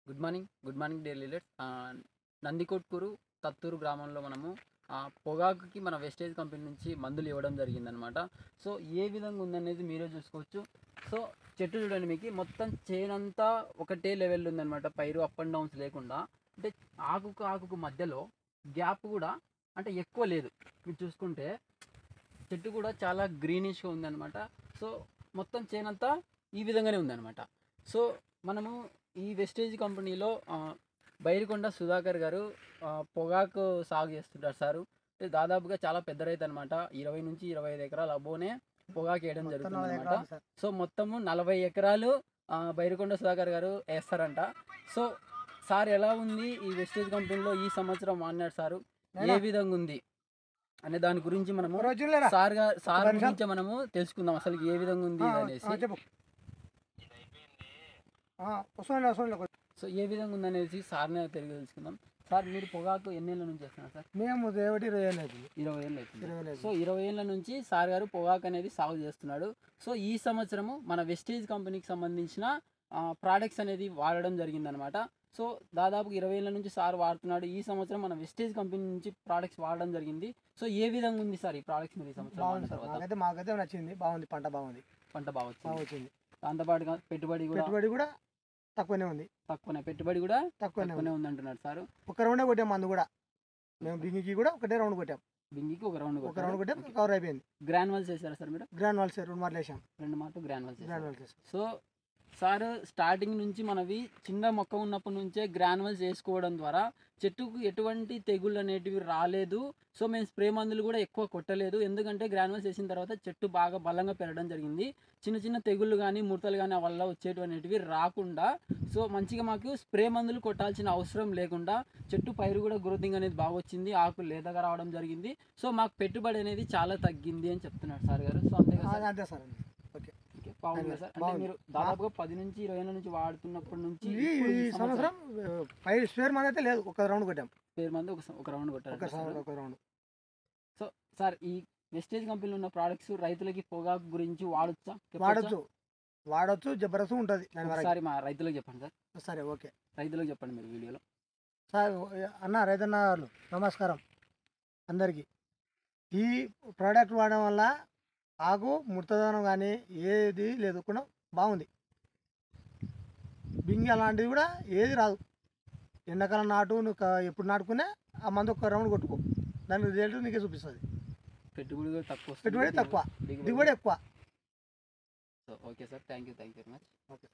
Good morning daily leaders. Nandikotkur Thatturu గ్రామంలో మనము పొగాకుకి మన వెస్టేజ్ కంపెనీ నుంచి మందులు ఇవ్వడం జరిగిందనమాట. సో ఏ విధంగా ఉందనేది మీరే చూసుకోవచ్చు. సో చెట్టు చూడండి, మీకు మొత్తం చేనంతా ఒకటే లెవెల్ ఉందన్నమాట, పైరు అప్ అండ్ డౌన్స్ లేకుండా. అంటే ఆకుకు మధ్యలో గ్యాప్ కూడా అంటే ఎక్కువ లేదు. మీరు చూసుకుంటే చెట్టు కూడా చాలా గ్రీనిష్గా ఉందన్నమాట. సో మొత్తం చేనంతా ఈ విధంగానే ఉందన్నమాట. సో మనము ఈ వెస్టేజ్ కంపెనీలో బైరికొండ సుధాకర్ గారు పొగాకు సాగు చేస్తుంటారు సారు. అంటే దాదాపుగా చాలా పెద్ద రైతు అనమాట. 20 నుంచి 25 ఎకరాల అబ్బోనే పొగాకు వేయడం జరుగుతుంది అనమాట. సో మొత్తము 40 ఎకరాలు బైరికొండ సుధాకర్ గారు వేస్తారంట. సో సార్ ఎలా ఉంది ఈ వెస్టేజ్ కంపెనీలో ఈ సంవత్సరం వాడినాడు సారు, ఏ విధంగా ఉంది అనే దాని గురించి మనము సార్ గురించి మనము తెలుసుకుందాం, అసలు ఏ విధంగా ఉంది అనేసి. సో ఏ విధంగా ఉందనేసి సార్ని తిరిగి తెలుసుకుందాం. సార్, మీరు పొగాకు ఎన్నేళ్ళ నుంచి చేస్తున్నారు సార్? మేము 20 ఏళ్ళు అవుతుంది. 20 ఏళ్ళు అవుతుంది. సో 20 ఏళ్ళ నుంచి సార్ గారు పొగాకు అనేది సాగు చేస్తున్నాడు. సో ఈ సంవత్సరము మన వెస్టేజ్ కంపెనీకి సంబంధించిన ప్రోడక్ట్స్ అనేది వాడడం జరిగిందనమాట. సో దాదాపు 20 ఏళ్ళ నుంచి సార్ వాడుతున్నాడు. ఈ సంవత్సరం మన వెస్టేజ్ కంపెనీ నుంచి ప్రోడక్ట్స్ వాడడం జరిగింది. సో ఏ విధంగా ఉంది సార్ ఈ ప్రోడక్ట్స్ మీరు ఈ సంవత్సరం? మాకైతే నచ్చింది, బాగుంది, పంట బాగుంది, పంట బాగా వచ్చింది. దాంతోపాటుగా పెట్టుబడి కూడా తక్కువనే ఉంది. పెట్టుబడి కూడా తక్కువనే ఉంది అంటున్నారు సార్. ఒక రౌండే కొట్టాం మందు కూడా. మేము బింగికి కూడా ఒకటే రౌండ్ కొట్టాం. బింగికి ఒక రౌండ్ కొట్టాం, కవర్ అయిపోయింది. గ్రాన్యువల్స్ వేసారా సార్ మీరు? గ్రాన్యువల్స్ 2 మార్లు వేసాం. 2 మార్లు గ్రాన్యువల్స్. సో సార్, స్టార్టింగ్ నుంచి మనవి చిన్న మొక్క ఉన్నప్పటి నుంచే గ్రాన్యువల్స్ వేసుకోవడం ద్వారా చెట్టుకు ఎటువంటి తెగుళ్ళు అనేటివి రాలేదు. సో మేము స్ప్రే మందులు కూడా ఎక్కువ కొట్టలేదు, ఎందుకంటే గ్రాన్యువల్స్ వేసిన తర్వాత చెట్టు బాగా బలంగా పెరగడం జరిగింది. చిన్న చిన్న తెగుళ్ళు కానీ ముడతలు కానీ వల్ల వచ్చేటివి రాకుండా, సో మంచిగా మాకు స్ప్రే మందులు కొట్టాల్సిన అవసరం లేకుండా చెట్టు పైరు కూడా గ్రోతింగ్ అనేది బాగా వచ్చింది, ఆకులు లేతగా రావడం జరిగింది. సో మాకు పెట్టుబడి అనేది చాలా తగ్గింది అని చెప్తున్నారు సార్ గారు. సో అంతే సార్. బాగుంది సార్. అంటే మీరు దాదాపుగా 10 నుంచి 20 ఏళ్ళ నుంచి వాడుతున్నప్పటి నుంచి ఈ సంవత్సరం స్పేర్ మంది అయితే లేదు, ఒక రౌండ్ కొట్టాం. స్పేర్ మంది ఒక రౌండ్ కొట్టారు. సో సార్, ఈ వెస్టేజ్ కంపెనీలో ఉన్న ప్రోడక్ట్స్ రైతులకి పొగాకు గురించి వాడచ్చు జబర్దస్త్ ఉంటుంది. ఒకసారి మా రైతులకు చెప్పండి సార్. సరే, ఓకే, రైతులకు చెప్పండి మీరు వీడియోలో. సార్ రైతన్న వాళ్ళు నమస్కారం అందరికీ. ఈ ప్రోడక్ట్ వాడడం వల్ల ఆకు ముడతదనం కానీ ఏది లేదు, కూడా బాగుంది. బింగి అలాంటిది కూడా ఏది రాదు. ఎండాకాలం నువ్వు ఎప్పుడు నాటుకునే ఆ మందు ఒక రౌండ్ కొట్టుకో, దాని రిజల్ట్ నీకే చూపిస్తుంది. పెట్టుబడి తక్కువ, దిగుబడి ఎక్కువ. So okay sir, thank you very much. Okay.